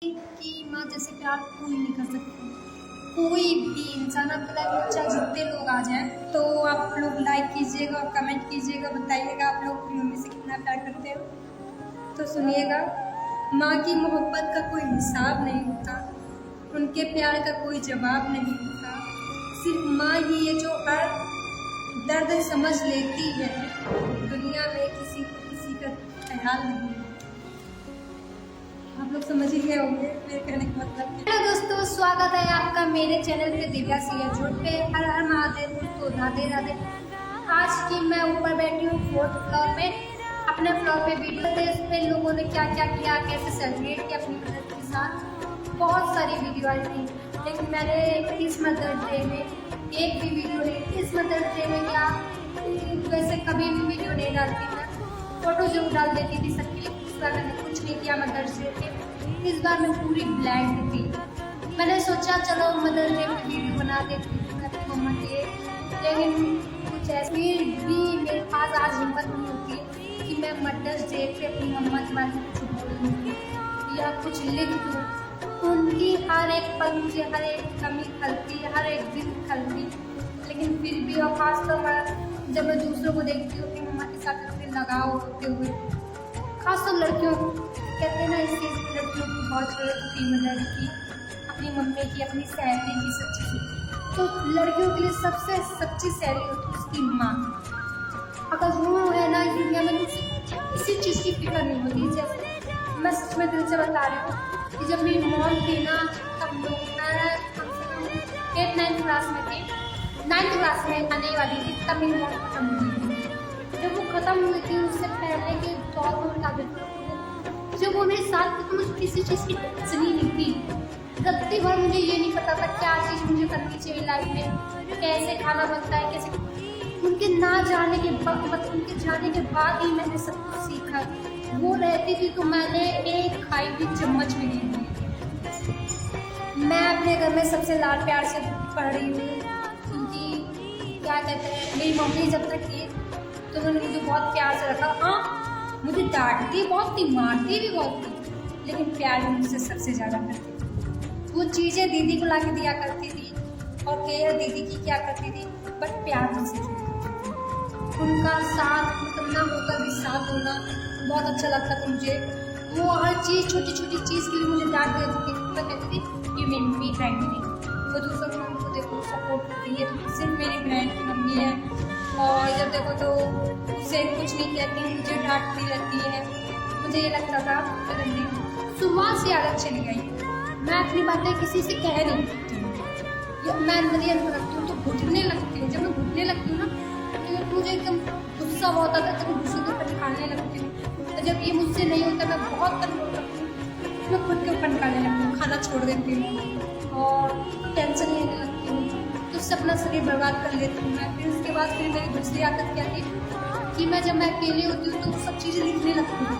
कि माँ जैसे प्यार कोई नहीं कर सकती। कोई भी इंसान आपके लाइफ में चाहे जितने लोग आ जाएं, तो आप लोग लाइक कीजिएगा और कमेंट कीजिएगा, बताइएगा आप लोग अपनी मम्मी से कितना प्यार करते हो। तो सुनिएगा, माँ की मोहब्बत का कोई हिसाब नहीं होता, उनके प्यार का कोई जवाब नहीं होता। सिर्फ माँ ही है जो हर दर्द समझ लेती है। दुनिया में किसी का ख्याल नहीं है। आप लोग समझ ही गए होंगे मेरे कहने का मतलब। हेलो दोस्तों, स्वागत है आपका मेरे चैनल पे दिव्या सियाजोट पे। हर हर महादेव दोस्तों, राधे राधे। आज की मैं ऊपर बैठी हूँ 4th फ्लोर पे। अपने फ्लोर पे वीडियो थे, इस पे लोगों ने क्या क्या किया, कैसे सेलिब्रेट किया अपनी मदद के साथ। बहुत सारी वीडियो आई थी, लेकिन मैंने इस मदर्स डे में एक भी वीडियो नहीं। इस मदर्स डे में क्या, वैसे कभी भी वीडियो नहीं डालती मैं, फोटो जरूर डाल देती थी सबकी। इस बार मैंने कुछ नहीं किया मदर्स डे पे। इस बार मैं पूरी ब्लैंक थी। मैंने सोचा चलो मदर्स डे पे वीडियो बना देती हूँ अपनी मम्मा के, लेकिन कुछ ऐसे भी मेरे पास आज हिम्मत नहीं होती कि मैं मदर्स डे पे अपनी मम्मा के बारे में कुछ बोलूँ या कुछ लिख दूँ। उनकी हर एक पल मुझे हर एक कमी खलती, हर एक दिन खलती, लेकिन फिर भी। और खासतौर पर जब मैं दूसरों को देखती हूँ अपनी मम्मा के साथ अपने लगाव होते हुए, खासतौर लड़कियों को कहते हैं ना, इस चीज़ की लड़कियों की बहुत जरूरत होती है मदर की, अपनी मम्मी की, अपनी सहेली की, सच्ची। तो लड़कियों के लिए सबसे सच्ची सहेली होती है उसकी माँ। अगर वो है ना इस दुनिया में, किसी चीज़ की फिक्र नहीं होती। जैसे मैं सच में दिल से बता रही हूँ कि जब मेरी मॉम थी ना, तब लोग 8th-9th क्लास में थी, 9th क्लास में आने वाली थी, तब मेरी मॉम खत्म हुई थी। जब वो खत्म हुई थी उससे पहले के दौर में बता देती हूँ, जब वो मेरे साथ थी तो मुझे किसी चीज़ की टेंशन ही नहीं थी। रत्ती भर मुझे ये नहीं पता था क्या चीज़ मुझे करनी चाहिए लाइफ में, कैसे खाना बनता है, कैसे। उनके ना जाने के बाद, मतलब उनके जाने के बाद ही मैंने सब कुछ सीखा। वो रहती थी तो मैंने एक खाई भी चम्मच भी नहीं ली। मैं अपने घर में सबसे लाड प्यार से पढ़ रही हूँ, क्योंकि क्या कहते हैं, मेरी मम्मी जब तक थी तो उन्होंने मुझे बहुत प्यार से रखा। हाँ, मुझे डांटती बहुत थी, मारती भी बहुत थी, लेकिन प्यार भी मुझसे सबसे ज़्यादा करती थी। वो चीज़ें दीदी को ला के दिया करती थी और केयर दीदी की क्या करती थी, बट प्यार मुझसे करती थी। उनका साथ, मतलब ना होकर भी साथ होना बहुत अच्छा लगता था मुझे। वो हर चीज़, छोटी छोटी चीज़ के लिए मुझे डांट देती थी। मैं कहती थी ये मेरी मम्मी है नहीं, वो दूसरों की मम्मी को देखो सपोर्ट करती है, तो सिर्फ मेरी बहन की मम्मी है। और जब देखो तो उसे कुछ नहीं कहती, मुझे डांटती रहती है। मुझे ये लगता था सुबह से आदत चली गई, मैं अपनी बातें किसी से कह नहीं सकती। मैं अंदर ही अंदर रखती हूँ तो घुटने लगती हूँ। जब मैं घुटने लगती हूँ ना, तो मुझे एकदम गुस्सा होता था, जब गुस्से के ऊपर निकालने लगती हूँ। तो जब ये मुझसे नहीं होता, मैं बहुत कंट्रोल करती हूँ, मैं खुद के ऊपर निकालने लगती हूँ, खाना छोड़ देती हूँ और टेंशन लेने लगती हूँ, तो उससे अपना शरीर बर्बाद कर लेती हूँ मैं। फिर उसके बाद फिर मेरी दूसरी आदत क्या थी कि मैं जब मैं अकेले होती हूँ तो सब चीज़ें लिखने लगती हूँ।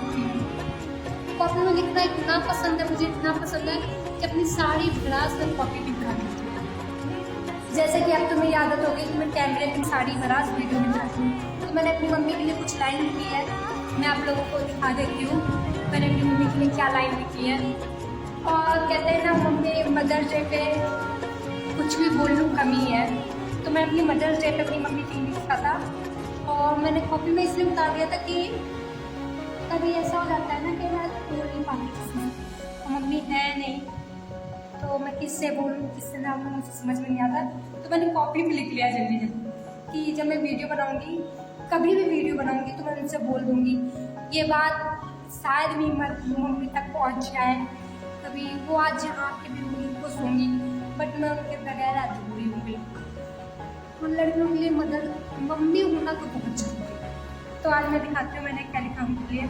कॉपी में लिखना इतना पसंद है मुझे, इतना पसंद है कि अपनी सारी भड़ास में कॉपी भी बना देती हूँ। जैसे कि अब तो मेरी आदत हो गई कि मैं कैमरे में सारी भड़ास वीडियो में बनाती हूँ। तो मैंने अपनी मम्मी के लिए कुछ लाइन लिखी है, मैं आप लोगों को दिखा देती हूँ मैंने अपनी मम्मी के लिए क्या लाइन लिखी है। और कहते हैं ना, मम्मी मदर्स डे पे कुछ भी बोल लूँ कमी है, तो मैं अपनी मदर्स डे पे अपनी मम्मी के लिए लिखा था। और मैंने कॉपी में इसलिए बता दिया था कि कभी ऐसा हो जाता है ना कि मैं बोल नहीं पाती किसी से, और मम्मी है नहीं तो मैं किससे बोलूँ किससे ना बोलूँ, मुझे समझ में नहीं आता। तो मैंने कॉपी में लिख लिया जल्दी जल्दी कि जब मैं वीडियो बनाऊँगी, कभी भी वीडियो बनाऊँगी, तो मैं उनसे बोल दूँगी। ये बात शायद भी मम्मी तक पहुँच जाए, कभी वो आज यहाँ के भी उनको खुश होंगी, बट मैं उनके बगैर अधूरी हो गई। उन लड़कियों के लिए मम्मी होना तो बहुत जरूरी है। तो आज मैं दिखाती हूँ मैंने क्या लिखा उनके लिए।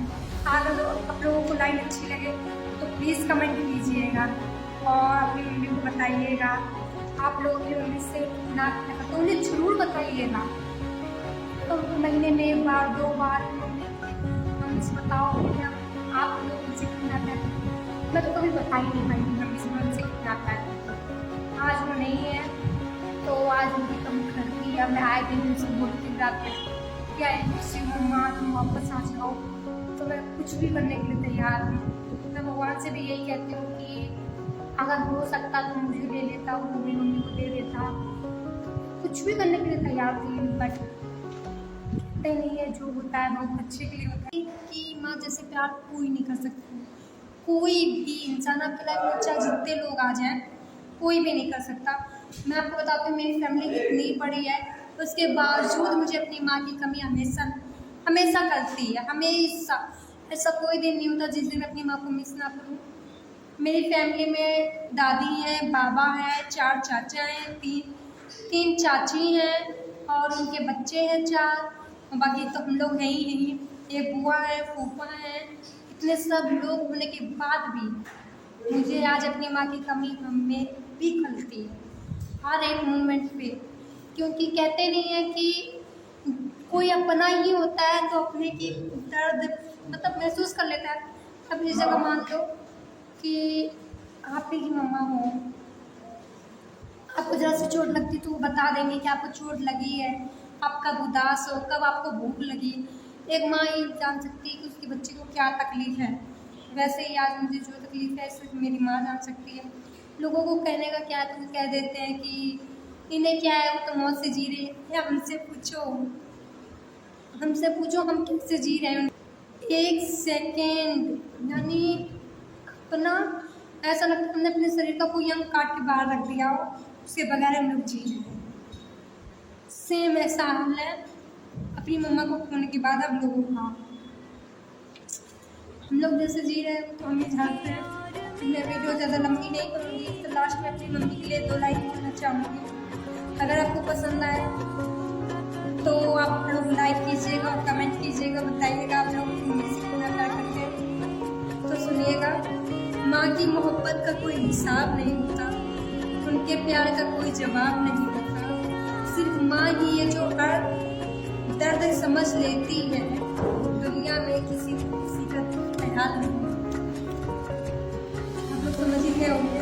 अगर आप लोगों को लाइन अच्छी लगे तो प्लीज़ कमेंट कीजिएगा और अपनी मम्मी को बताइएगा। आप लोगों की मम्मी से ना तो उन्हें ज़रूर बताइएगा। तो महीने में 1 बार 2 बार मम्मी से बताओ आप लोग मुझसे कितना प्यार। मैं तो कभी बता ही नहीं पाई मम्मी से मुझसे कितना प्यार। आज वो नहीं है तो आज उनकी कम करती है। मैं आए दिन उनसे बोलती रात में क्या है मम्मा तुम वापस आ जाओ, तो मैं कुछ भी करने के लिए तैयार हूँ। मैं भगवान से भी यही कहती हूँ कि अगर हो सकता तो मुझे ले लेता, वो मेरी मम्मी को दे देता, कुछ भी करने के लिए तैयार थी। बट नहीं है, जो होता है बहुत अच्छे के लिए होता है। कि माँ जैसे प्यार कोई नहीं कर सकता, कोई भी इंसान आपके लाइफ में चाहे जितने लोग आ जाए कोई भी नहीं कर सकता। मैं आपको बताती हूँ मेरी फैमिली कितनी बड़ी है, उसके बावजूद मुझे अपनी माँ की कमी हमेशा हमेशा करती है, हमेशा। ऐसा कोई दिन नहीं होता जिस दिन मैं अपनी माँ को मिस ना करूँ। मेरी फैमिली में दादी हैं, बाबा हैं, 4 चाचा हैं, तीन चाची हैं और उनके बच्चे हैं 4, और बाकी तो हम लोग हैं ही। एक बुआ है, फूफा है, इतने सब लोग होने के बाद भी मुझे आज अपनी माँ की कमी हमें भी खलती है हर एक मोमेंट पे। क्योंकि कहते नहीं है कि कोई अपना ही होता है तो अपने की दर्द मतलब महसूस कर लेता है। अब इस जगह मान लो कि आप ही की मम्मा हो, आपको जरा सी चोट लगती तो वो बता देंगे कि आपको चोट लगी है, आप कब उदास हो, कब आपको भूख लगी। एक माँ ही जान सकती है कि उसके बच्चे को क्या तकलीफ़ है। वैसे ही आज मुझे जो तकलीफ़ है सिर्फ मेरी माँ जान सकती है। लोगों को कहने का क्या है, तो कह देते हैं कि इन्हें क्या है, वो तो मौत से जी रहे हैं। या हमसे पूछो हम कैसे जी रहे हैं। 1 सेकेंड यानी अपना ऐसा लगता है हमने अपने शरीर का कोई अंग काट के बाहर रख दिया हो, उसके बगैर हम लोग जी रहे हैं। सेम ऐसा हाल है अपनी मम्मा को खोने के बाद हम लोगों का। हम लोग जैसे जी रहे हैं तो हम ही जानते हैं। मैं वीडियो ज़्यादा लंबी नहीं करूँगी, तो लास्ट में अपनी मम्मी के लिए 2 लाइन बोलना चाहूँगी। अगर आपको पसंद आए तो आप लोग लाइक कीजिएगा और कमेंट कीजिएगा, बताइएगा आप लोग मम्मी से कितना प्यार करते हैं। तो सुनिएगा, माँ की मोहब्बत का कोई हिसाब नहीं होता, उनके प्यार का कोई जवाब नहीं होता। सिर्फ माँ ही है जो हर दर्द समझ लेती है, दुनिया में किसी का ख्याल नहीं। आप लोग समझ ही गए होंगे।